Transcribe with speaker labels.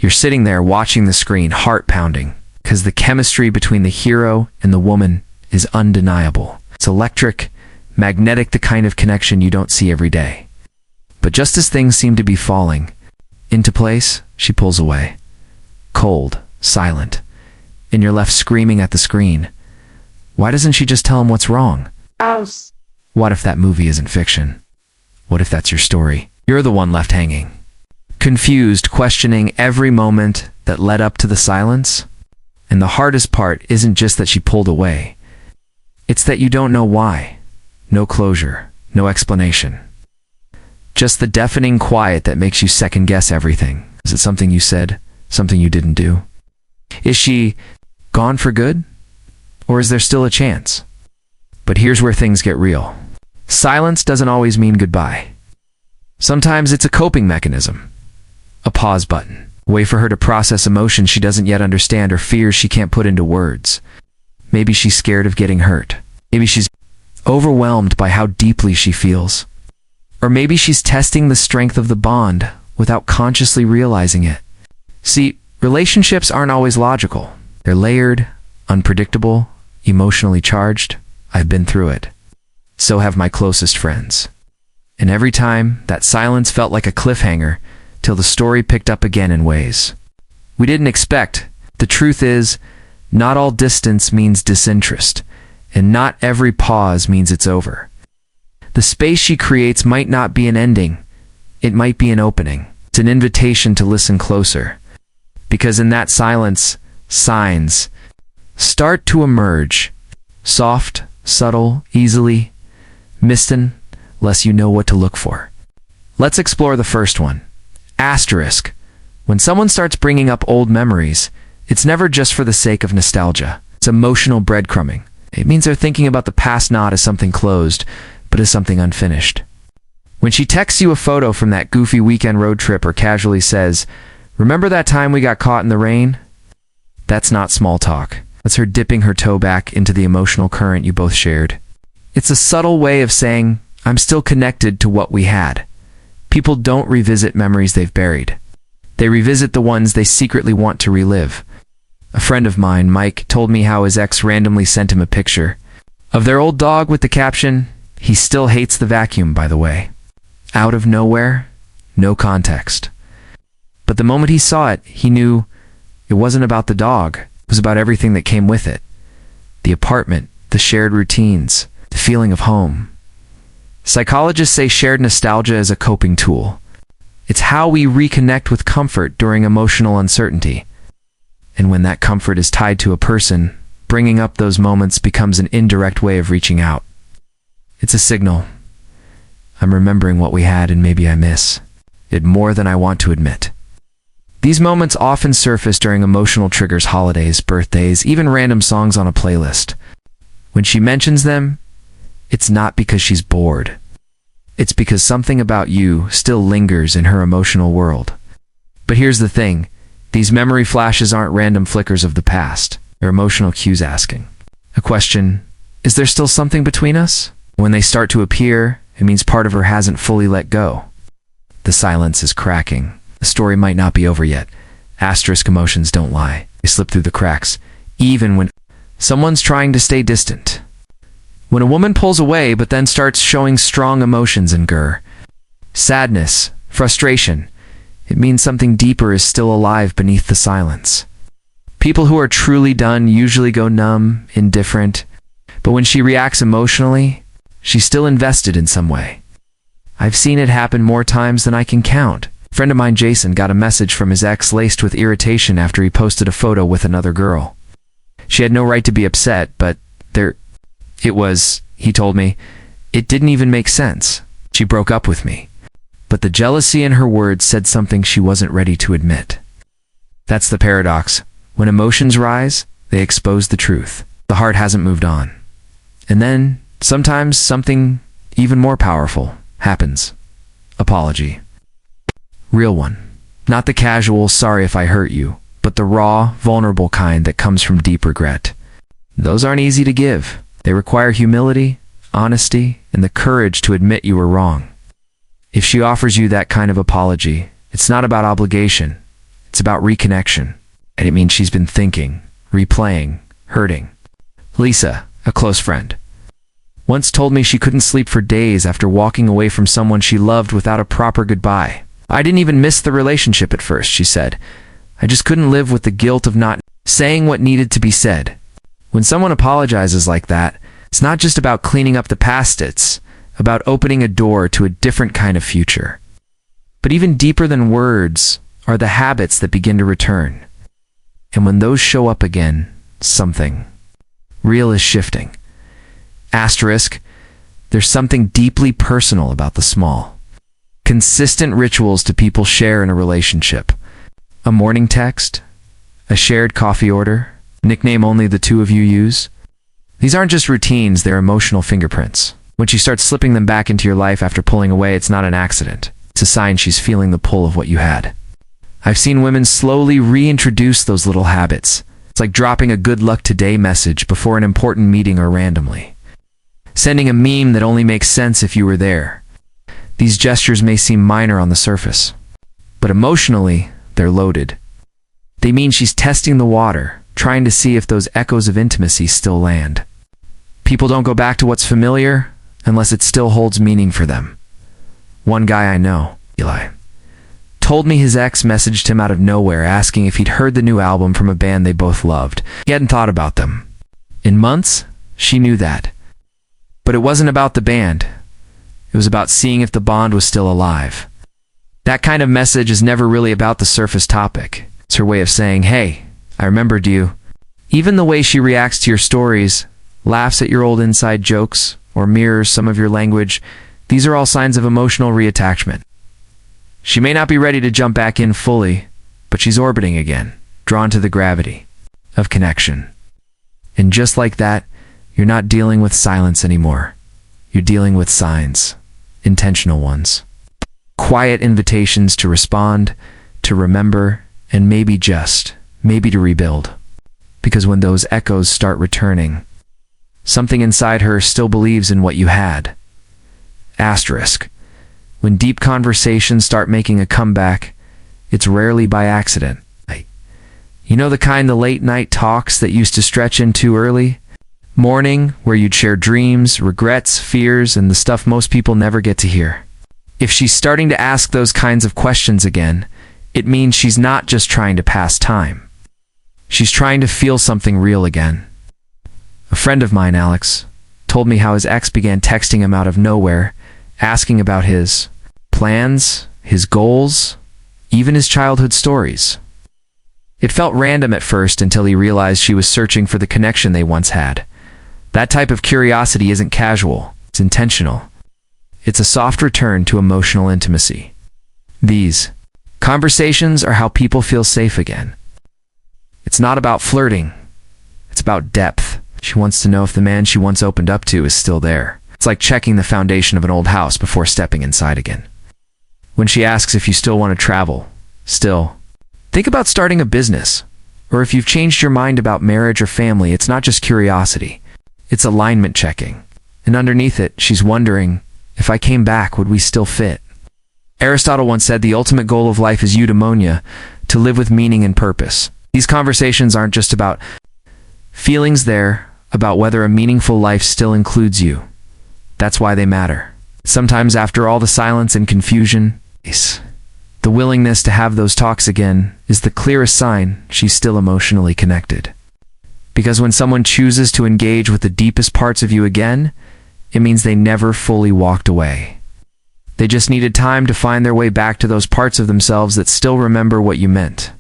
Speaker 1: You're sitting there watching the screen, heart pounding, because the chemistry between the hero and the woman is undeniable. It's electric, magnetic, the kind of connection you don't see every day. But just as things seem to be falling into place, she pulls away. Cold, silent, and you're left screaming at the screen. Why doesn't she just tell him what's wrong? What if that movie isn't fiction? What if that's your story? You're the one left hanging, confused, questioning every moment that led up to the silence. And the hardest part isn't just that she pulled away. It's that you don't know why. No closure, no explanation. Just the deafening quiet that makes you second-guess everything. Is it something you said? Something you didn't do? Is she gone for good? Or is there still a chance? But here's where things get real. Silence doesn't always mean goodbye. Sometimes it's a coping mechanism. A pause button. A way for her to process emotions she doesn't yet understand or fears she can't put into words. Maybe she's scared of getting hurt. Maybe she's overwhelmed by how deeply she feels. Or maybe she's testing the strength of the bond without consciously realizing it. See, relationships aren't always logical. They're layered, unpredictable, emotionally charged. I've been through it. So have my closest friends. And every time, that silence felt like a cliffhanger till the story picked up again in ways we didn't expect. The truth is, not all distance means disinterest, and not every pause means it's over. The space she creates might not be an ending. It might be an opening. It's an invitation to listen closer. Because in that silence, signs start to emerge. Soft, subtle, easily missed unless you know what to look for. Let's explore the first one. Asterisk. When someone starts bringing up old memories, it's never just for the sake of nostalgia. It's emotional breadcrumbing. It means they're thinking about the past not as something closed, but as something unfinished. When she texts you a photo from that goofy weekend road trip or casually says, "Remember that time we got caught in the rain?" That's not small talk. That's her dipping her toe back into the emotional current you both shared. It's a subtle way of saying, I'm still connected to what we had. People don't revisit memories they've buried. They revisit the ones they secretly want to relive. A friend of mine, Mike, told me how his ex randomly sent him a picture of their old dog with the caption, "He still hates the vacuum, by the way." Out of nowhere, no context. But the moment he saw it, he knew it wasn't about the dog. It was about everything that came with it. The apartment, the shared routines, the feeling of home. Psychologists say shared nostalgia is a coping tool. It's how we reconnect with comfort during emotional uncertainty. And when that comfort is tied to a person, bringing up those moments becomes an indirect way of reaching out. It's a signal. I'm remembering what we had and maybe I miss it more than I want to admit. These moments often surface during emotional triggers, holidays, birthdays, even random songs on a playlist. When she mentions them, it's not because she's bored. It's because something about you still lingers in her emotional world. But here's the thing. These memory flashes aren't random flickers of the past. They're emotional cues asking a question, is there still something between us? When they start to appear, it means part of her hasn't fully let go. The silence is cracking. The story might not be over yet. Asterisk, emotions don't lie. They slip through the cracks, even when someone's trying to stay distant. When a woman pulls away but then starts showing strong emotions and sadness, frustration, it means something deeper is still alive beneath the silence. People who are truly done usually go numb, indifferent, but when she reacts emotionally, she's still invested in some way. I've seen it happen more times than I can count. A friend of mine, Jason, got a message from his ex laced with irritation after he posted a photo with another girl. She had no right to be upset, but it was, he told me, it didn't even make sense. She broke up with me. But the jealousy in her words said something she wasn't ready to admit. That's the paradox. When emotions rise, they expose the truth. The heart hasn't moved on. And then, sometimes something even more powerful happens. Apology. Real one. Not the casual, sorry if I hurt you, but the raw, vulnerable kind that comes from deep regret. Those aren't easy to give. They require humility, honesty, and the courage to admit you were wrong. If she offers you that kind of apology, it's not about obligation. It's about reconnection, and it means she's been thinking, replaying, hurting. Lisa, a close friend, once told me she couldn't sleep for days after walking away from someone she loved without a proper goodbye. I didn't even miss the relationship at first, she said. I just couldn't live with the guilt of not saying what needed to be said. When someone apologizes like that, it's not just about cleaning up the past, it's about opening a door to a different kind of future. But even deeper than words are the habits that begin to return. And when those show up again, something real is shifting. Asterisk, there's something deeply personal about the small, consistent rituals to people share in a relationship. A morning text, a shared coffee order, nickname only the two of you use. These aren't just routines, they're emotional fingerprints. When she starts slipping them back into your life after pulling away, it's not an accident. It's a sign she's feeling the pull of what you had. I've seen women slowly reintroduce those little habits. It's like dropping a good luck today message before an important meeting or randomly sending a meme that only makes sense if you were there. These gestures may seem minor on the surface, but emotionally, they're loaded. They mean she's testing the water, trying to see if those echoes of intimacy still land. People don't go back to what's familiar unless it still holds meaning for them. One guy I know, Eli, told me his ex messaged him out of nowhere asking if he'd heard the new album from a band they both loved. He hadn't thought about them. In months, she knew that. But it wasn't about the band. It was about seeing if the bond was still alive. That kind of message is never really about the surface topic. It's her way of saying, hey, I remembered you. Even the way she reacts to your stories, laughs at your old inside jokes, or mirrors some of your language, these are all signs of emotional reattachment. She may not be ready to jump back in fully, but she's orbiting again, drawn to the gravity of connection. And just like that, you're not dealing with silence anymore. You're dealing with signs, intentional ones. Quiet invitations to respond, to remember, and maybe to rebuild. Because when those echoes start returning, something inside her still believes in what you had. Asterisk. When deep conversations start making a comeback, it's rarely by accident. You know the kind of late night talks that used to stretch in too early? Morning, where you'd share dreams, regrets, fears, and the stuff most people never get to hear. If she's starting to ask those kinds of questions again, it means she's not just trying to pass time. She's trying to feel something real again. A friend of mine, Alex, told me how his ex began texting him out of nowhere, asking about his plans, his goals, even his childhood stories. It felt random at first until he realized she was searching for the connection they once had. That type of curiosity isn't casual, it's intentional. It's a soft return to emotional intimacy. These conversations are how people feel safe again. It's not about flirting, it's about depth. She wants to know if the man she once opened up to is still there. It's like checking the foundation of an old house before stepping inside again. When she asks if you still want to travel, think about starting a business. Or if you've changed your mind about marriage or family, it's not just curiosity. It's alignment checking. And underneath it, she's wondering, if I came back, would we still fit? Aristotle once said the ultimate goal of life is eudaimonia, to live with meaning and purpose. These conversations aren't just about feelings, they're about whether a meaningful life still includes you. That's why they matter. Sometimes after all the silence and confusion, the willingness to have those talks again is the clearest sign she's still emotionally connected. Because when someone chooses to engage with the deepest parts of you again, it means they never fully walked away. They just needed time to find their way back to those parts of themselves that still remember what you meant.